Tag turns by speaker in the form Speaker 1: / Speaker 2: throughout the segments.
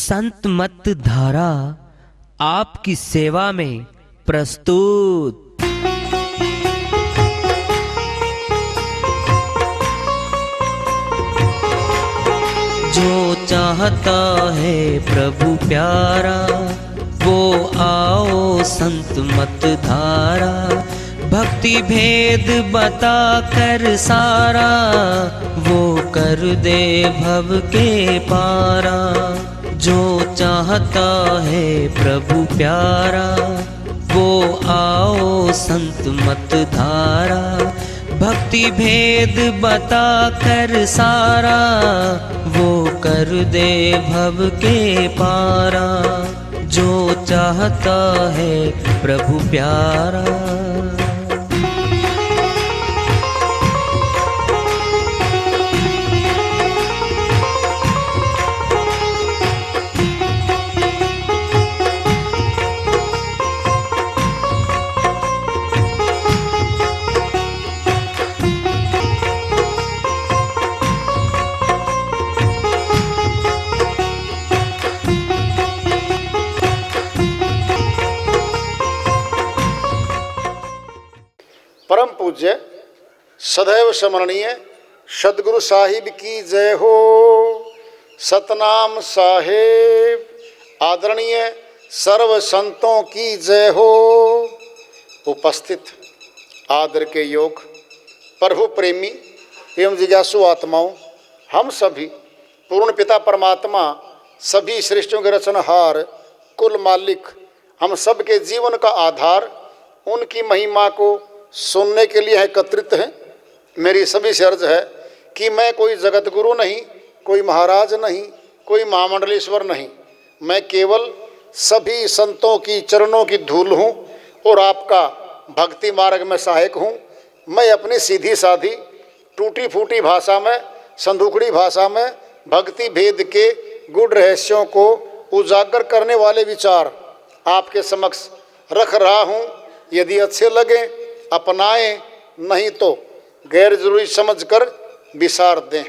Speaker 1: संत मत धारा आपकी सेवा में प्रस्तुत। जो चाहता है प्रभु प्यारा वो आओ संत मत धारा, भक्ति भेद बता कर सारा वो कर दे भव के पारा। जो चाहता है प्रभु प्यारा वो आओ संत मत धारा, भक्ति भेद बता कर सारा वो कर दे भव के पारा। जो चाहता है प्रभु प्यारा।
Speaker 2: परम पूज्य सदैव स्मरणीय सदगुरु साहिब की जय हो। सतनाम साहेब आदरणीय सर्व संतों की जय हो। उपस्थित आदर के योग प्रभु प्रेमी एवं जिज्ञासु आत्माओं, हम सभी पूर्ण पिता परमात्मा सभी सृष्टियों के रचनहार कुल मालिक हम सब के जीवन का आधार उनकी महिमा को सुनने के लिए एकत्रित हैं। मेरी सभी से अर्ज है कि मैं कोई जगत गुरु नहीं, कोई महाराज नहीं, कोई महामंडलेश्वर नहीं, मैं केवल सभी संतों की चरणों की धूल हूँ और आपका भक्ति मार्ग में सहायक हूँ। मैं अपनी सीधी साधी टूटी फूटी भाषा में, संदूकड़ी भाषा में भक्ति भेद के गुड़ रहस्यों को उजागर करने वाले विचार आपके समक्ष रख रहा हूँ। यदि अच्छे लगे अपनाएं, नहीं तो गैर जरूरी समझकर विसार दें।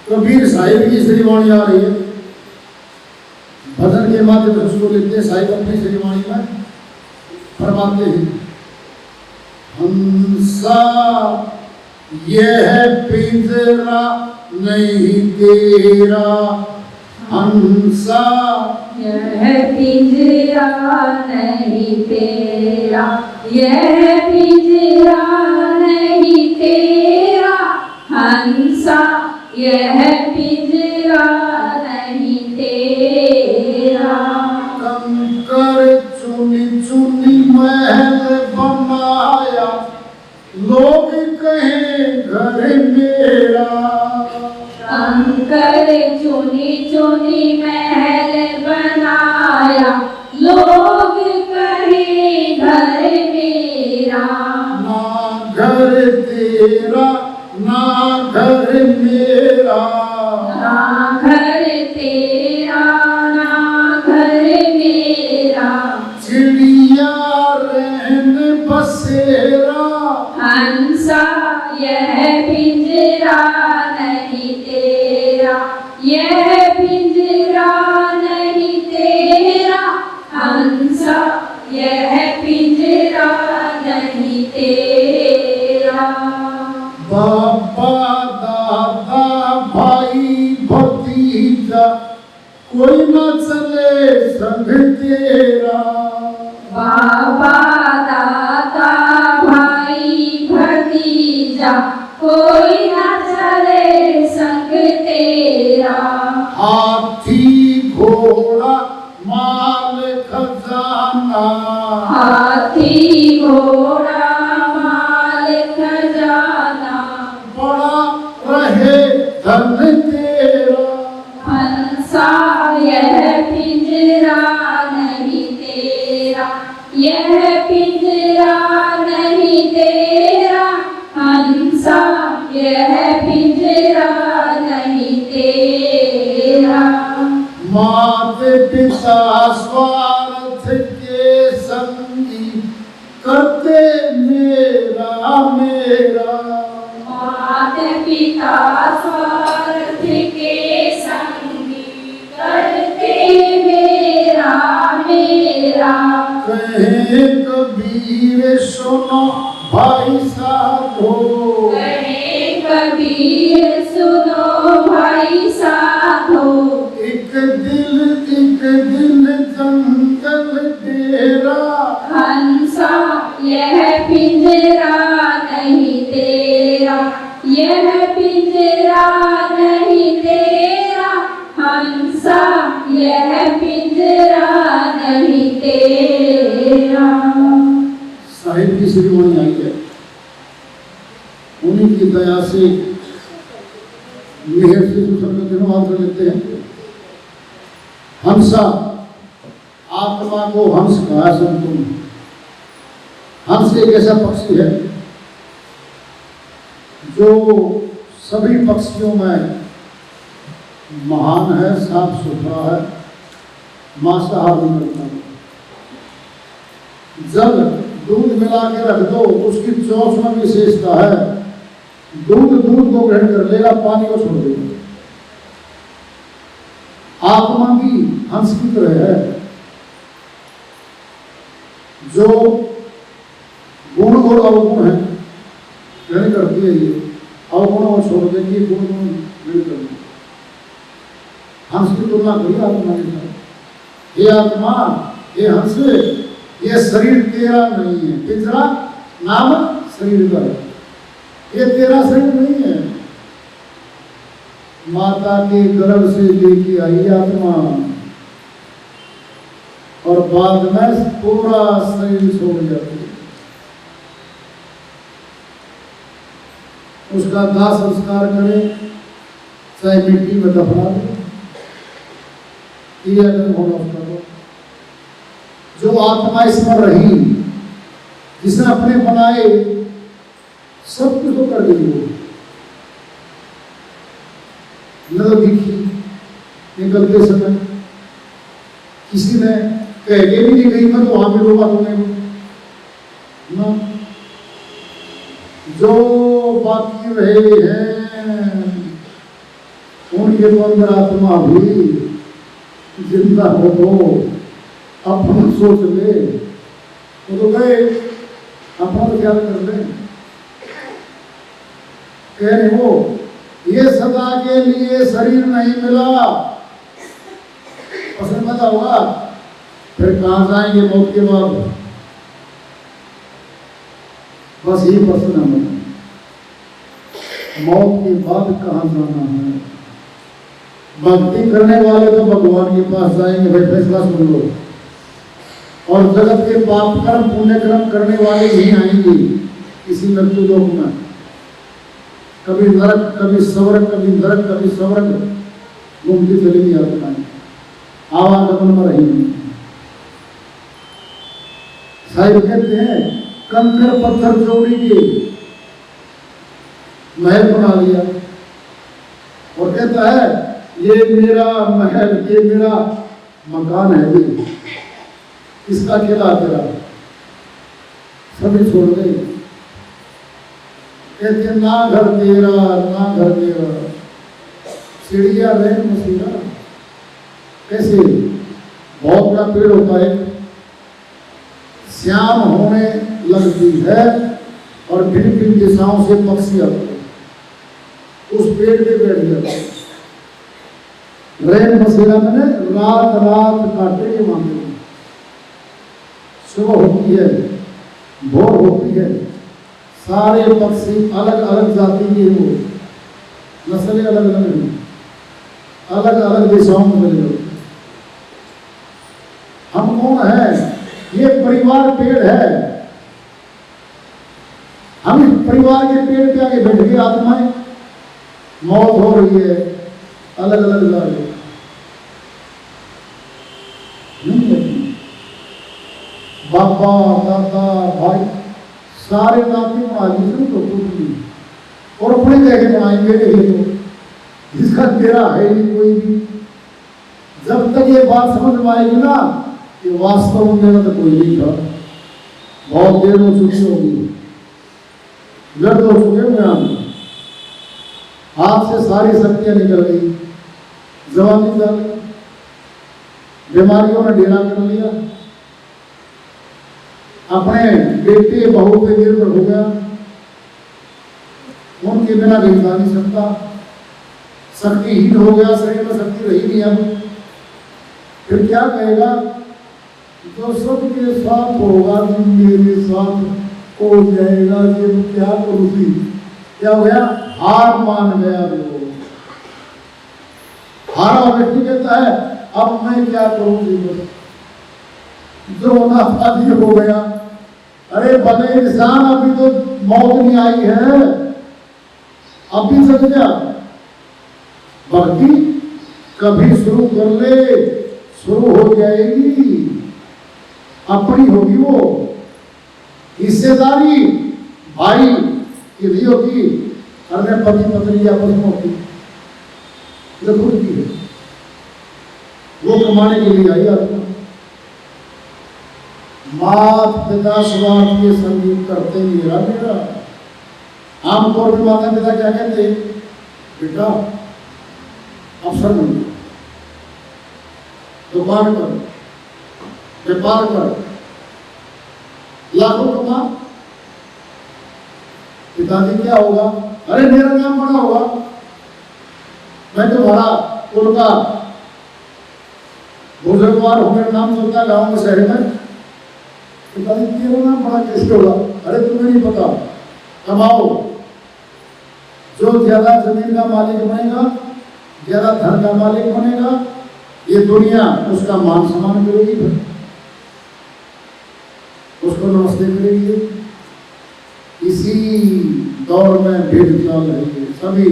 Speaker 3: कबीर साहिब की श्रीवाणी आ रही है, भजन के माध्यम से उसको लिखते हैं। साहिब अपनी श्रीवाणी में फरमाते हैं, हंसा यह पिंजरा नहीं तेरा, हंसा
Speaker 4: यह पिंजरा नहीं तेरा, यह पिंजरा नहीं तेरा, हंसा यह पिंजरा नहीं तेरा।
Speaker 3: कंकर चुनी चुनी महल बनाया, लोग कहें घर मेरा।
Speaker 4: कंकर चुनी चुनी महल बनाया, लोग कहे घर मेरा।
Speaker 3: ना घर तेरा ना घर मेरा,
Speaker 4: ना घर तेरा ना घर मेरा।
Speaker 3: चिड़िया रहन बसेरा,
Speaker 4: हंसा यह पिंजरा नहीं तेरा, यह पिंजरा नहीं तेरा, हंसा यह पिंजरा नहीं तेरा।
Speaker 3: बाबा दादा भाई भतीजा कोई न चले संग तेरा।
Speaker 4: बाबा दादा भाई भतीजा कोई न चले संग तेरा।
Speaker 3: हाथी घोड़ा माल खजाना,
Speaker 4: हाथी घोड़ा माल खजाना,
Speaker 3: बड़ा रहे धन तेरा।
Speaker 4: हंसा यह पिंजरा नहीं तेरा, यह पिंजरा नहीं तेरा, हंसा यह पिंजरा नहीं तेरा।
Speaker 3: माते पिता स्वार्थ के संगी करते मेरा मेरा।
Speaker 4: माता पिता स्वार्थ के संगी करते
Speaker 3: कहे कबीर सुनो भाई साधो,
Speaker 4: कहे कबीर सुनो भाई साधो,
Speaker 3: एक दिल जंगल डेरा,
Speaker 4: हंसा यह पिंजरा नहीं तेरा, यह पिंजरा नहीं तेरा, हंसा यह पिंजरा नहीं तेरा।
Speaker 3: साहिब की श्रीवाणी आई है, उन्हीं की दया से मेहर से सबका धन्यवाद कर लेते हैं। हंसा, आत्मा को हंस कहा संतों ने। हंस एक ऐसा पक्षी है जो सभी पक्षियों में महान है, साफ सुथरा है, मांसाहार नहीं करता है। जब दूध मिला के रख दो, उसकी चौथ में विशेषता है, दूध को ग्रहण कर लेगा, पानी को छोड़ देगा। आत्मा भी हंस की तरह है, जो गुण और अवगुण है ग्रहण करती है। ये अवगुण और छोड़ देंगे, गुण ग्रहण करते। हंस की तुलना करिए आत्मा के साथ। ये आत्मा, ये हंस, ये शरीर तेरा नहीं है। पिंजरा नाम शरीर का है, ये तेरा शरीर नहीं है। माता के गर्भ से लेके आई आत्मा, और बाद में पूरा शरीर छोड़ जाती है। उसका दाह संस्कार करें, चाहे मिट्टी में दफना दें, ये अगर होना उसका तो जो आत्मा इसमें रही, जिसने अपने बनाए सब कुछ तो कर दी, वो न तो दिखी निकलते समय, किसी ने कह के भी नहीं गई मैं तो वहां भी रोका तुम्हें ना। जो बाकी रहे हैं उनके अंदर आत्मा भी जिंदा हो तो अपना सोच ले, वो तो गए, अपना तो ख्याल कर ले। कह रहे हो ये सदा के लिए शरीर नहीं मिला, पसंद पता होगा, फिर कहाँ जाएंगे मौत के बाद? बस यही प्रश्न है, मौत के बाद कहाँ जाना है? भक्ति करने वाले तो भगवान के पास जाएंगे, भाई फैसला सुन लो। और जगत के पाप कर्म पुण्य कर्म करने वाले नहीं आएंगे किसी मृत्यु लोक में। कभी नरक, कभी स्वर्ग, कभी नरक, कभी स्वर्ग घूमती चलेगी आत्माएं, आवागमन में रहेंगी। साहिब कहते हैं कंकर पत्थर जोड़ी के महल बना लिया, और कहता है ये मेरा महल, ये मेरा मकान है, ये इसका किला तेरा, सभी छोड़ गए। कहते ना घर तेरा, ना घर तेरा, चिड़िया रैन मसीहा। कैसे? बहुत बड़ा पेड़ होता है, श्याम होने लगती है और भिन्न भिन्न दिशाओं से पक्षी आते हैं, उस पेड़ पे बैठ जाते हैं। रैन मसीहा मैंने रात रात काटे के मांगे, सुबह होती है, भोर होती है, सारे पक्षी अलग अलग जाति के हो, नस्लें अलग अलग हैं, अलग अलग दिशाओं में चले जाते। हम कौन है? ये परिवार पेड़ है, हम इस परिवार के पेड़ पे आगे बैठ गए। आत्माएं मौत हो रही है, अलग अलग जा रही है, बाबा दादा भाई सारे नाते बना ली तो कुछ और अपने कह के बनाएंगे तो जिसका तेरा है नहीं कोई भी। जब तक ये बात समझ में आएगी ना कि वास्तव में मेरा तो कोई नहीं था, बहुत देर हो चुकी होगी, व्यर्थ हो चुके होंगे हम, हाथ से सारी शक्तियां निकल गई, जवानी जा गई, बीमारियों ने डेरा कर लिया, अपने बेटे बहू पे निर्भर हो गया, उनके बिना नहीं जा नहीं सकता, शक्तिहीन हो गया, शरीर में शक्ति रही नहीं अब, फिर क्या कहेगा? जो सबके साथ होगा तुम मेरे साथ हो जाएगा, ये क्या करूँगी? क्या हो गया? हार मान गया वो। हारा व्यक्ति कहता है अब मैं क्या करूँगी? बस जो होना था ये हो गया। अरे भले इंसान, अभी तो मौत नहीं आई है, अभी समझ जा। भक्ति कभी शुरू कर ले, शुरू हो जाएगी, अपनी होगी वो। हिस्सेदारी भाई की नहीं होती, अन्य पति पत्नी आपस में होती, जो खुद की है, वो कमाने के लिए आई आत्मा। मात पिता स्वार्थ के संगीत करते मेरा मेरा। आमतौर पर माता पिता क्या कहते? बेटा अफसर बन, दुकान कर, व्यापार कर, लाखों कमा। पिताजी क्या होगा? अरे मेरा नाम बड़ा होगा, मैं तुम्हारा उनका बुजुर्गवार हो, मेरा नाम चलता गाँव में शहर में। पिताजी तेरा नाम बड़ा कैसे होगा? अरे तुम्हें नहीं पता, कमाओ, जो ज्यादा जमीन का मालिक बनेगा, ज्यादा धन का मालिक बनेगा, ये दुनिया उसका मान सम्मान करेगी, उसको नमस्ते करेगी। इसी दौर में भेद चल रही है, सभी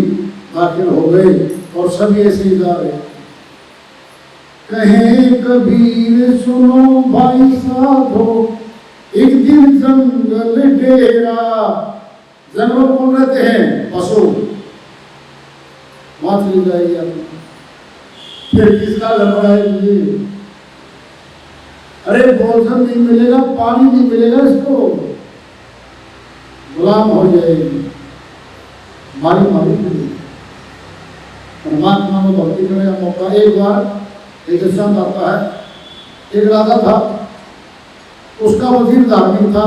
Speaker 3: दाखिल हो गए और सभी ऐसे ही जा रहे। कहे कबीर सुनो भाई साधो, एक दिन जंगल डेरा। जंगल कौन रहते हैं? पशु। वहां चली जाएगी, फिर किसका घर बनाएगी? अरे भोजन नहीं मिलेगा, पानी नहीं मिलेगा, इसको गुलाम हो जाएगी, मारी मारी मिलेगी। परमात्मा में भक्ति करने का मौका। एक बार एक दृष्टांत आता है, एक राजा था, उसका वजीर धार्मिक था,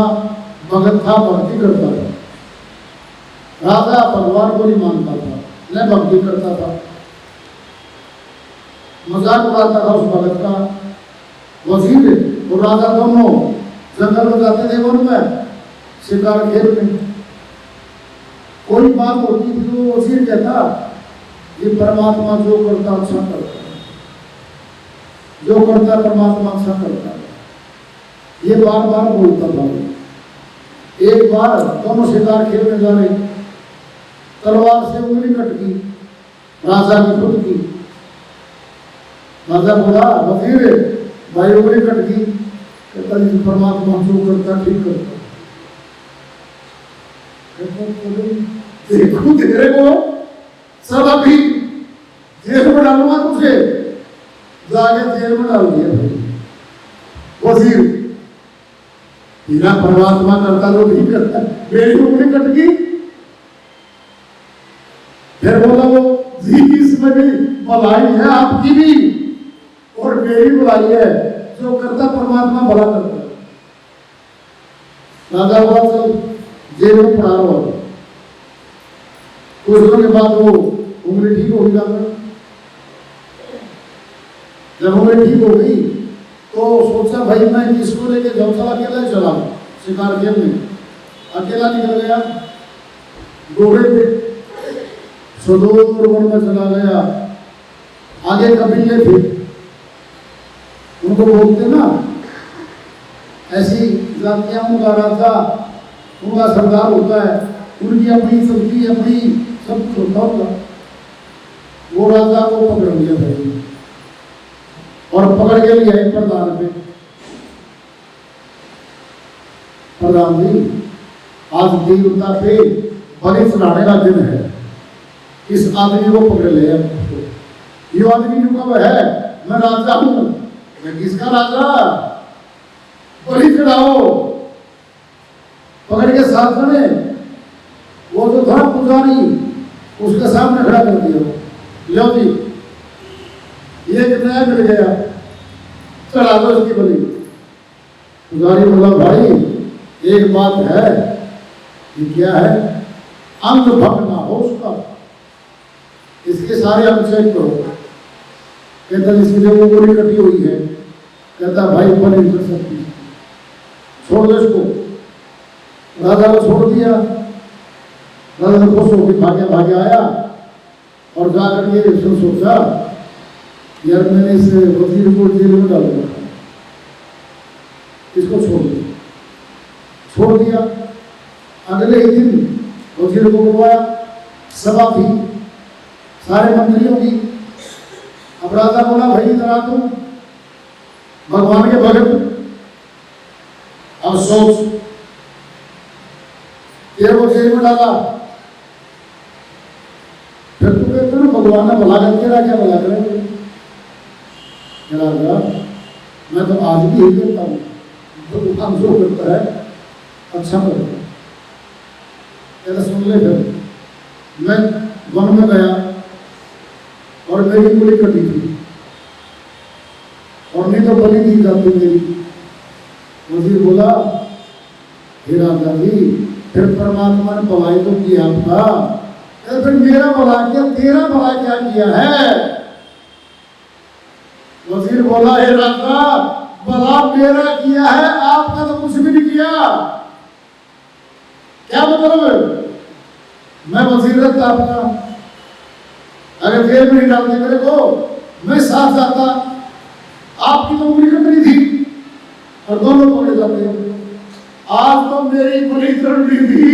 Speaker 3: भगत था, भक्ति करता था। राजा भगवान को नहीं मानता था, न भक्ति करता था, मजाक उड़ाता था उस भगत का। वजीर और राजा दोनों जंगल में जाते थे, वन में शिकार खेल में। कोई बात होती थी तो वजीर कहता ये परमात्मा जो करता अच्छा करता है, जो करता परमात्मा अच्छा करता है, ये बार बार बोलता था। एक बार दोनों शिकार खेलने जा रहे, तलवार से उंगली कट गई राजा की खुद की। राजा बोला वजीर भाई उंगली कट गई, कहता जी परमात्मा जो करता ठीक करता। देखो तेरे को सब अभी जेल में डालूंगा तुझे, जाके जेल में डाल दिया भाई वजीर। तेरा परमात्मा करता तो नहीं करता, मेरी उंगली कट गई। फिर बोला वो जी इसमें भी भलाई है आपकी भी और मेरी भलाई है, जो करता परमात्मा भला करता है। राजा बोला चल जेल में पड़ा रहो। कुछ दिनों के बाद वो उंगली ठीक हो गई। जब उंगली ठीक हो गई तो सोचा भाई मैं किसको लेके जाऊं, चला अकेला चला शिकार खेलने। अकेला निकल गया, घोड़े पे सुदूर वन में चला गया। आगे कबीले थे, उनको बोलते ना ऐसी जातियां, उनका राजा उनका सरदार होता है, उनकी अपनी सब्जी अपनी सब कुछ होता होगा। वो राजा को पकड़ लिया भाई और पकड़ के लिया एक प्रधान पे। प्रधान जी आज देवता पे बलि चढ़ाने का दिन है, इस आदमी को पकड़ लिया। ये आदमी जो कब है मैं राजा हूं, मैं किसका राजा, बलि चढ़ाओ। पकड़ के साथ खड़े, वो जो था पुजारी उसके सामने खड़ा कर दिया। लो जी ये कितना मिल गया, चढ़ा दो इसकी बलि। पुजारी बोला भाई एक बात है, ये क्या है, अंग भंग ना हो उसका, इसके सारे अंग चेक करो। कहता इसके लिए वो गोली कटी हुई है, कहता भाई ऊपर नहीं चढ़ सकती, छोड़ दो इसको। राजा को छोड़ दिया। राजा ने खुश होकर भागे भागे आया और जाकर के उसने सोचा यार मैंने इस वजीर को जेल में डाल रखा, इसको छोड़ दिया। अगले ही दिन वजीर को बुलवाया, सभा थी सारे मंत्रियों की। अब राजा बोला भाई इधर आ तुम, भगवान के भगत, अब सोच तेरे को जेल में डाला, फिर तू कहते ना भगवान ने भला कर तेरा क्या भला करेंगे। राजा मैं तो आज भी यही करता हूँ, तो हम जो करता है अच्छा करता है। कहता सुन ले, फिर मैं वन में गया और मेरी गोली कटी थी और नहीं तो बलि दी जाती मेरी। वजीर बोला हे राजा जी फिर परमात्मा ने भलाई तो किया आपका, फिर मेरा भला किया, तेरा भला क्या किया है। वजीर बोला हे राजा भला मेरा किया है, आपका तो कुछ भी नहीं किया। क्या मतलब, मैं वजीर रहता आपका, अगर जेल में नहीं डालते मेरे को मैं साथ जाता, आपकी तो उंगली कटनी थी और दोनों पकड़े जाते। आज तो मेरी बड़ी करनी थी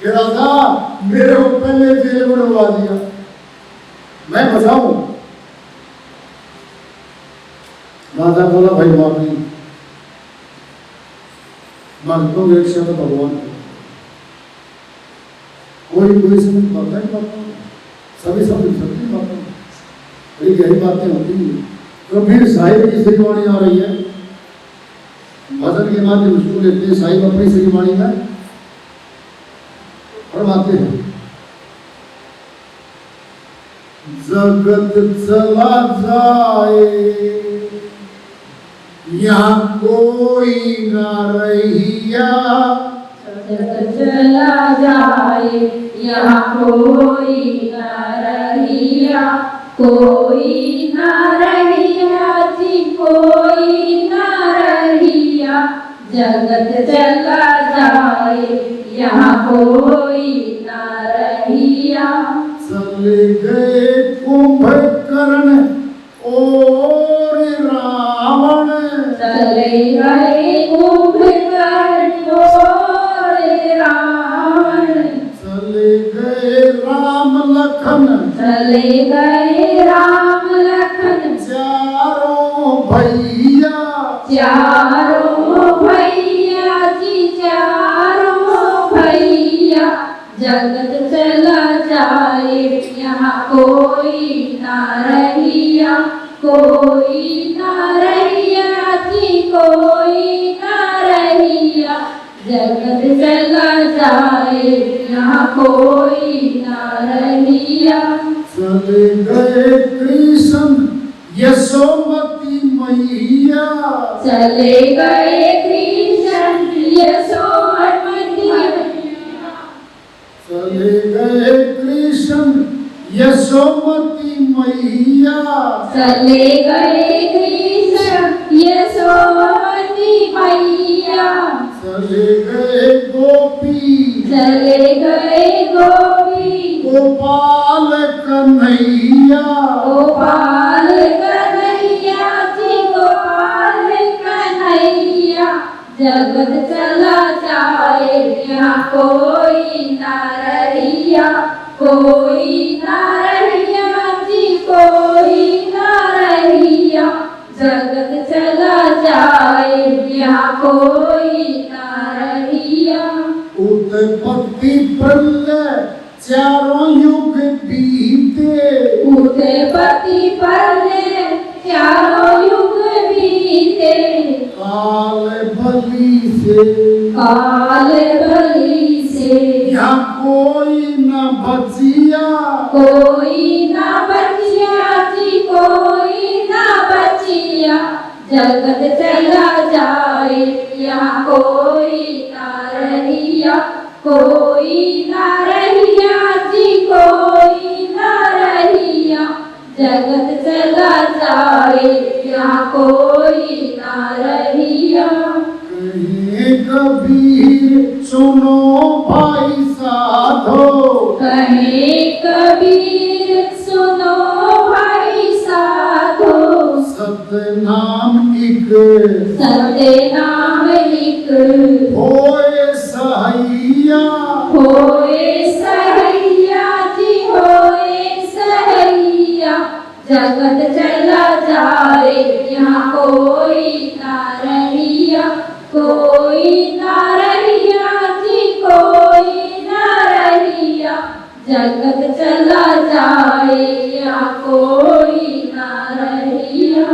Speaker 3: कि राजा मेरे को पहले जेल में डलवा दिया, मैं बचाऊं। राजा बोला भाई माफी मांगता हूं, एक शब्द भगवान कोई समझ पाता है, सभी समझ सकते हैं, बड़ी गहरी बातें होती हैं। तो फिर साहिब की श्रीवाणी आ रही है, भजन के माध्यम उसको लेते हैं, साहिब अपनी श्रीवाणी में फरमाते हैं जगत चला जाए यहाँ कोई ना रहिया,
Speaker 4: जगत चला जाए यहाँ कोई ना रहिया, कोई ना रहिया जी कोई ना रहिया। जगत चला जाए यहाँ कोई ना रहिया।
Speaker 3: चले गए कुंभकर्ण और रावण,
Speaker 4: चले गए कुंभकर्ण और रावण।
Speaker 3: चले गए राम लखन,
Speaker 4: चले गए राम लखन।
Speaker 3: चारों भैया,
Speaker 4: चारों भैया जी चारों भैया। जगत चला जाए यहाँ कोई ना रहिया, कोई ना रहिया जी कोई ना रहिया। जगत चला जाए यहाँ कोई ना रहिया।
Speaker 3: चले गए कृष्ण यशोमती मैया,
Speaker 4: चले गए कृष्ण यशोमती मैया।
Speaker 3: चले गए कृष्ण यशोमती मैया,
Speaker 4: चले गए कृष्ण यशोमती मैया।
Speaker 3: चले गए गोपी,
Speaker 4: चले गए गोपी।
Speaker 3: गोपाल कन्हैया,
Speaker 4: गोपाल कन्हैया जी गोपाल कन्हैया। जगत चला जाए यहाँ कोई ना रहिया, कोई ना रहिया जी कोई ना रहिया। जगत चला जाए यहाँ कोई ना रहिया।
Speaker 3: उत्पत्ति प्रलय चारों युग बीते,
Speaker 4: उत्पत्ति प्रलय चारों युग बीते।
Speaker 3: काल बलि से,
Speaker 4: काल बलि से
Speaker 3: यहाँ कोई न बचिया,
Speaker 4: कोई ना बचिया जी कोई ना बचिया। जगत चला जाए यहाँ कोई ना रहिया, कोई ना रहिया जी कोई ना रहिया, जगत चला जाए यहाँ कोई ना रहिया।
Speaker 3: कहे कबीर सुनो भाई साधो,
Speaker 4: कहे कबीर सुनो भाई साधो,
Speaker 3: सतनाम एक
Speaker 4: सतनाम लिख
Speaker 3: होए सहैया,
Speaker 4: होए सहैया जी होए सहैया, जगत चला जाए यहाँ कोई ना रहिया, कोई ना रहिया जी कोई ना रहिया, जगत चला जाए यहाँ कोई ना रहिया।